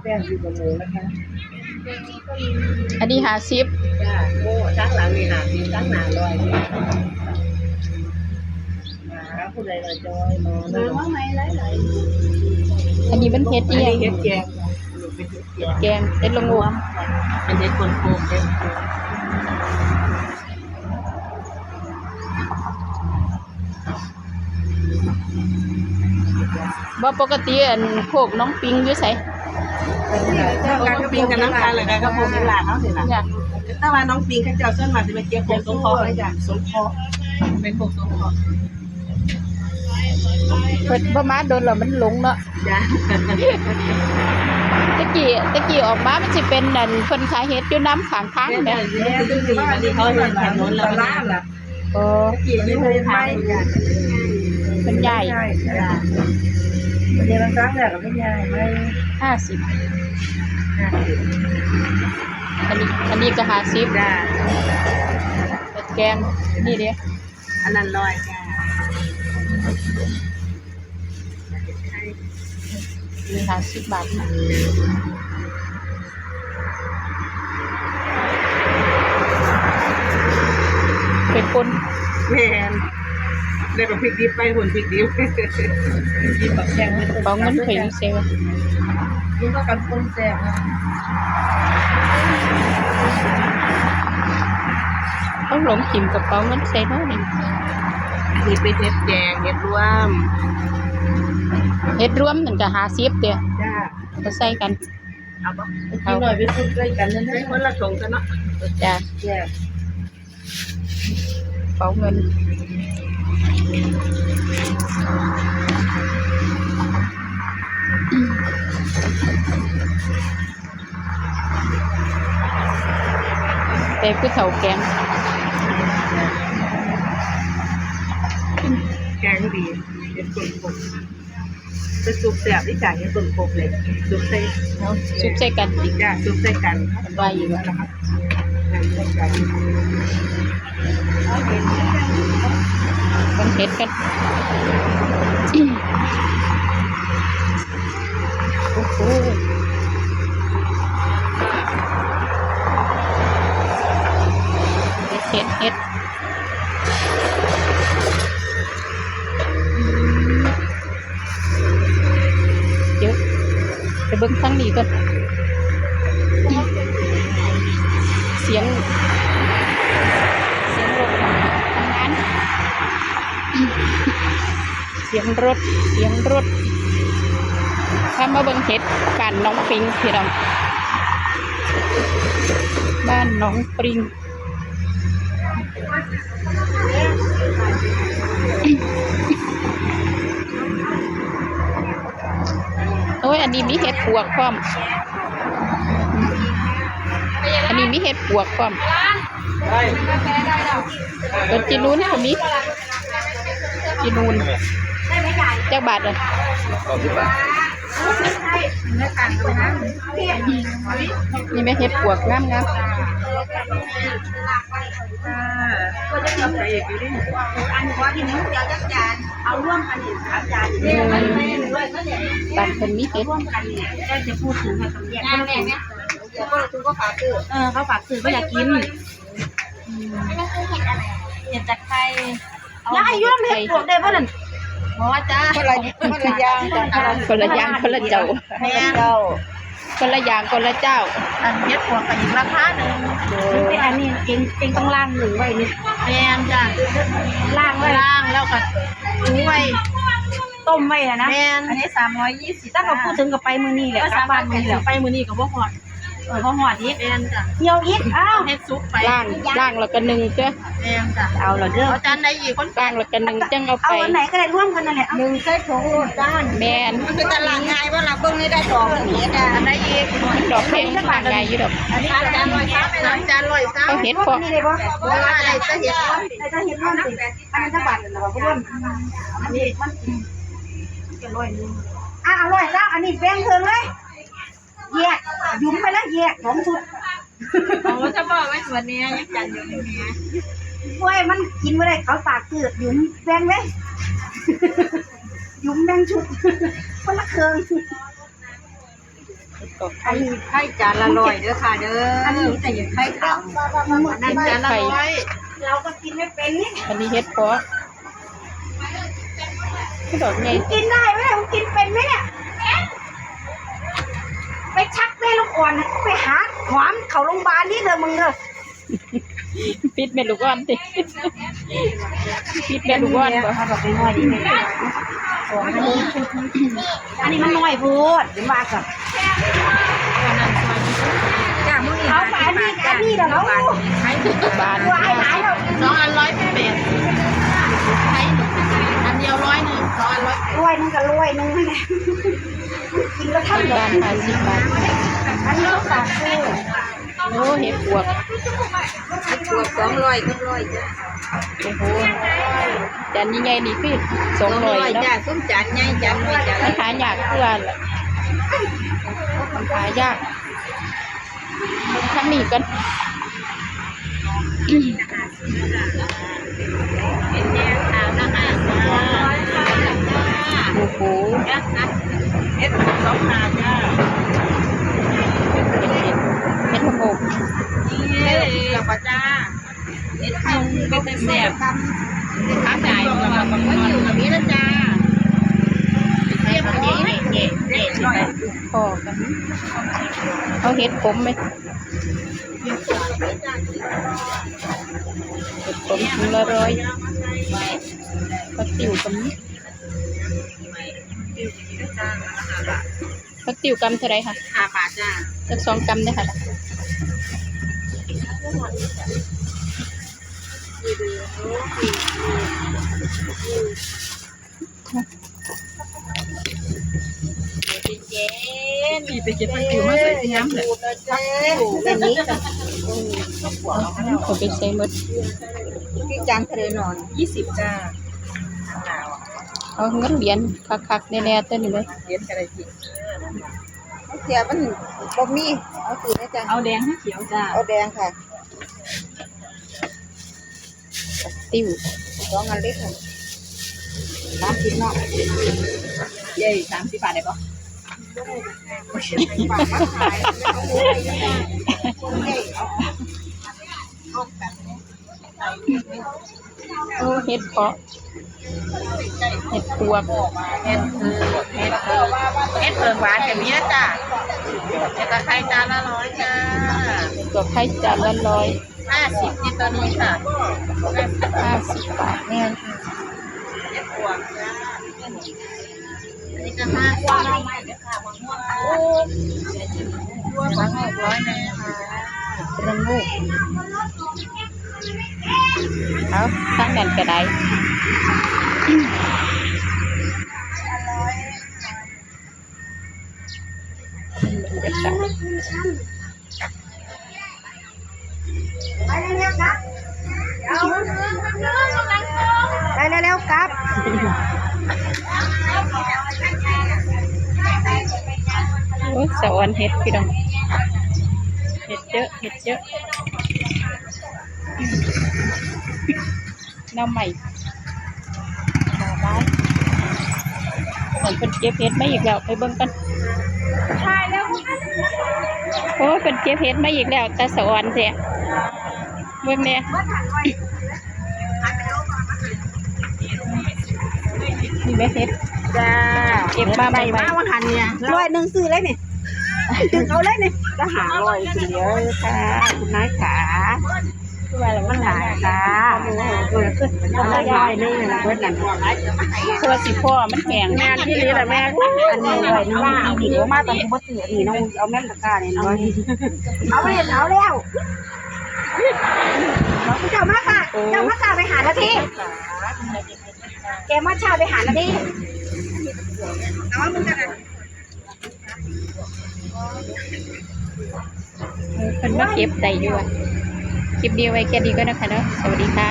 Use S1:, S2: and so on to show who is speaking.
S1: แป้งอยู่กับหมูนะคะ
S2: อันนี้50
S1: จ้าโอ้ทั้งหลังนี่50ทั้งหน้า100ผู้ใดมาจอยมาว่าไหมหลาย
S2: อันนี้มันเฮ็ด
S1: ๆ
S2: อีหยัง
S1: เฮ็ดแกง
S2: แกงเฮ็ดละงู
S1: เป็นเฮ็ดคนโกงเฮ็ด
S2: บ่ปกติอันพวกน้องปิงอยู่ไส
S1: การก็ปิงกันน้ำตาลเลยก็พวกเป็นหลานเนาะสิล่ะ
S2: จ้ะ
S1: ถ้าว่าน้องปิงเขาเจ้าส่วนมากสิมาเก็บของสงเคราะห์เลยจ้ะสงเคราะห์เป็นพวกสงเคราะห์
S2: เพิ่นบ่มาโดนแล้วมันหลงเนาะ
S1: จ้ะ
S2: ตะกี้ออกมามันสิเป็นนั่นเพิ่นขายเฮ็ดอยู่น้ำข้างทางแหม
S1: วันนี้เขาเห็นถนนแล้วล่ะ
S2: โอ้
S1: กี่ไม่เคยทางจ้ะ
S2: เพิ่นใหญ่
S1: จ้ะวันนี้บางครั้งเนี่ยก็ไม่ใหญ่ไม่
S2: 50อันนี้ก็50
S1: จ้ะ
S2: เฮ็ดแกงนี่เด้
S1: อันนั้น100จ้ะ
S2: มี50 บาทนะเป็นคน
S1: แม่นได้แบบพริกดิบไปหุ่นพริกดิบกินแบบแกงไม่ต้
S2: ของเงินเพิ่นเซล
S1: กินก็กันคนแซ่บนะ
S2: ต้องหลงทิ่มกระเป๋าเงินใส่เนาะนี่
S1: นี่เป็นเฮ็ดแกงเฮ็ดรวม
S2: เฮ็ดรวมนั่นก็50เด้อ
S1: จ้า
S2: ก็ใส่กัน
S1: เอาบ่กินหน่อยไปสุดด้วยกันนั่นได้คนละถุงกันเนาะ
S2: จ้ะ
S1: แซ่บ
S2: กระเป๋าเงินแต่ผู้เฒ่าแกง
S1: แกงดีเฮ็ดต้นกบเป็นซุปแซ่บที่จ่ายเฮ็ดต้นกบเลยซุปใส่
S2: เอาซุปใส่กันอีก
S1: จ้าซุปใส่กัน
S2: มันว่าอยู่ว่า
S1: นะครับใส่กัน
S2: มันเฮ็ดกันโอ้โหเฮ็ดเดี๋ยวไปเบิ่งทางนี้ก่อนเสียงรถทำงานเสียงรถถ้ามาเบิ่งเฮ็ดบ้านน้องปิงพี่น้องบ้านน้องปริงโอ้ยอันนี้มีเห็ดปวกพร้อมอันนี้มีเห็ดปวกพร้อมต้นจีนูนก็มีจีนูนจักบาทเลยนี่แม่เห็ดปวกงาม
S1: ก็จะกินใส่อีกอยู่ดิอันว่าที่นู้นเดี๋ยวจักจานเอาร่วมกันอีก3จานเนี่ยมันไม่ด้วยก็เนี่ย
S2: บ้านคนมีเห็ด
S1: ร่วมกันเนี่ยได้จะพูดถึงค่ะตรงแยกก็เนี่ยก็ฝากซื้อเขาฝากซื้อก็อยากกินเห็ดจากไทยแล้วให้ร่วมเห็ดปวกได้ป่ะนั่นหมอจ้าคนละอย่าง
S2: คนละอย่างคนละเจ้า
S1: แม่เจ้า
S2: คนละอย่างคนละเจ้า
S1: อันเฮ็ดปวกกับอีกราคาหนึ่งแต่อันนี้เก่งต้องล่างหนึ่งไว้นี่แม่นจ้ะล่างแล้วก็ถูไว้ต้มไว้นะแม่นอันนี้320ถ้าเขาพูดถึงกับไปมื้อนี้แหละกลับบ้านมื้อนี้แหละไปมื้อนี้ก็บ่ฮอดบ่ฮอดอีกแม่นจ้ะเหี่ยวอีกอ้าวเฮ็ดซุปไป
S2: ล่างแล้วก็นึ่งเจ้า
S1: แม่นจ้ะเอาล่ะเด้อเอาจานใดอีกคน
S2: ล่างแล้วก็นึ่งจังเอาไป
S1: เอาอันไหนก็ได้ร่วมกันนั่นแหละ1ใส่ถุงโลดจาน
S2: แม่น
S1: มันคือตลาดง่ายว่าล่ะเบิ่งนี่ได้2เฮ็ดอันใดอีก
S2: ดอกแพงทางไงอยู่ดอก
S1: อันนี้จาน130จาน130
S2: เอาเห็ดพอ
S1: นี่ได้บ่ว่าอะไรจะเห็ดอะไรจะเห็ดมันสิอันนั้นจะบาทเหรอบ่ร่วมอันนี้มันจะ100นึงอร่อยแล้วอันนี้แบ่งเพิ่นเลยแยกยุ้มไปแล้วแยก2ชุดโอ้จะบอกไว้ส่วนนี้ยังจันอยู่นี่โอ้ยมันกินบ่ได้เขาฝากซื้อยุ้มแบ่งไว้ยุ้มแบ่งชุดคนละเครื่อง
S2: ก็
S3: ไข่จานละ100เด้อค่ะเด้ออันนี้แต่ยังไข่ขาวนั่นจานละ100
S1: เราก็กินไม่เป็นนี่
S2: อันนี้เฮ็ดเพาะที่ดอกใหญ่
S1: กินได้ไหมเนี่ยมึงกินเป็นไหมเนี่ยไปชักแม่ลูกอ่อนไปหาหอมเขาโรงพยาบาลนี่เด้อมึงเด้อ
S2: ปิดแม่ลูกอ่อนติปิดแม่ลูกอ่อนบ่
S1: เขาบอกไปน้อยดีอันนี้มันน้อยพูดเดี๋ยวมากับ
S3: จ้ามื้อนี้
S1: เอาไปอันนี้เดี๋ยวเรา
S2: บาน
S1: วายหลายแล้ว
S3: 2อัน100เป็นไข่อันเดียว100นึง2อัน100
S1: รวยนึงกับรวยนึงนี่แหละกินแล้วท่าน
S2: บาน50 บาท
S1: อันนี้เขาฝากซื้อ
S2: โอ้เห็ดปวก
S3: ขวด200กับ100จ้า
S2: โอ้โหจานใหญ่ๆนี่คือ200
S3: จ้า
S2: เนาะ
S3: ส้มจานใหญ่จานน้อยจาน
S2: มันหายากคือว่าล่ะมันหายากทางนี้กัน
S3: เป็นแดงขาวนะคะจ้า
S2: โอ้โห
S3: เฮ็ด2หาจ้า
S2: เห็ดละโงก
S3: เฮ็ดกับป้าจ้าเฮ็ดข้าวเป็นแซ่บข้าวใหญ่มันอยู่กับนี้นะจ้าเทียบกับนี้นี่ๆๆ
S2: พอกันเอาเห็ดผมไหมเห็ดผมถุงละ100ผักติ๋วกันนี้ผักติ๋วกำเท่าไรคะ
S3: 5 บาทจ้า
S2: สัก2 กำได้ค่ะ
S3: เย็นมีไปเก็บผักติ๋วมาใส่ที่น้ำเลยแบบนี้จ้ะ
S2: ผมไปใส่หมด
S3: พี่จานทะเลนอน20จ้า
S2: เอาเงินเหรียญคักๆแน่ๆตัวนี้เลย
S3: เย็นกันเลยทีเสียมันบ่มีเอาสีนะจ้ะเอาแดงให้เขียวจ้าเอาแดงค่ะ
S2: ติ๋ว
S3: 2 อันเล็กค่ะ30เนาะเย้30 บาทได้ปะ
S2: โอ้เห็ดเพาะเห็ดปวก
S3: เฮ็ดเพิงหวานแบบนี้นะจ้ะเฮ็ดตะไคร้จานละ100จ้า
S2: ตัวไข่จานละ
S3: 50ที่ตัวนี้ค่ะ
S2: 50 บาท
S3: แม่นค่ะเฮ็ดพวงจ้าอันนี้ก็50จ้าไม่เด้อค่ะมะม่วงพวงละ100นึงค่ะ
S2: ระงูเอาตั้งนั้นก็ได้
S1: ไปเร็วๆครับไปเร็วๆครับ
S2: โอ้ยสะออนเห็ดพี่น้องเห็ดเยอะเห็ดเยอะน้ำใหม่เหมือนเป็นเก็บเห็ดมาอีกแล้วไปเบิ่งกัน
S1: ใช่แล้ว
S2: โอ้ยเป็นเก็บเห็ดมาอีกแล้วแต่สะออนแท้เบิ่งเนี่ยนี่แม่เห็ด
S3: จ้า
S2: เก็บมาใหม่
S3: มาวันทันเนี่ย
S1: รวยหนึ่งซื้อเลยนี่ดึงเอาเลยนี่
S3: ก็หา100ทีเดียวค่ะคุณนายขา
S2: ๆว่าแล้ว
S3: มันหลายค่ะมันละยายนี่นะเบิดนั่น
S2: ตัวสิพ่อมันแข็ง
S3: แม่ที่นี่แหละแม่อันนี้100นึงว่าเอาดีมาตอนบ่ซื้อนี่น้องเอาแม่นตะกร้านี่100
S1: เอาไปเอาแล้วเจ้ามาค่ะเจ้ามาค่ะไปหานาทีแกมาชาไปหานาทีเอามึงกัน
S2: เป็นมาเก็บได้อยู่อะคลิปเดียวไว้แค่นี้ก็นะคะเนาะสวัสดีค่ะ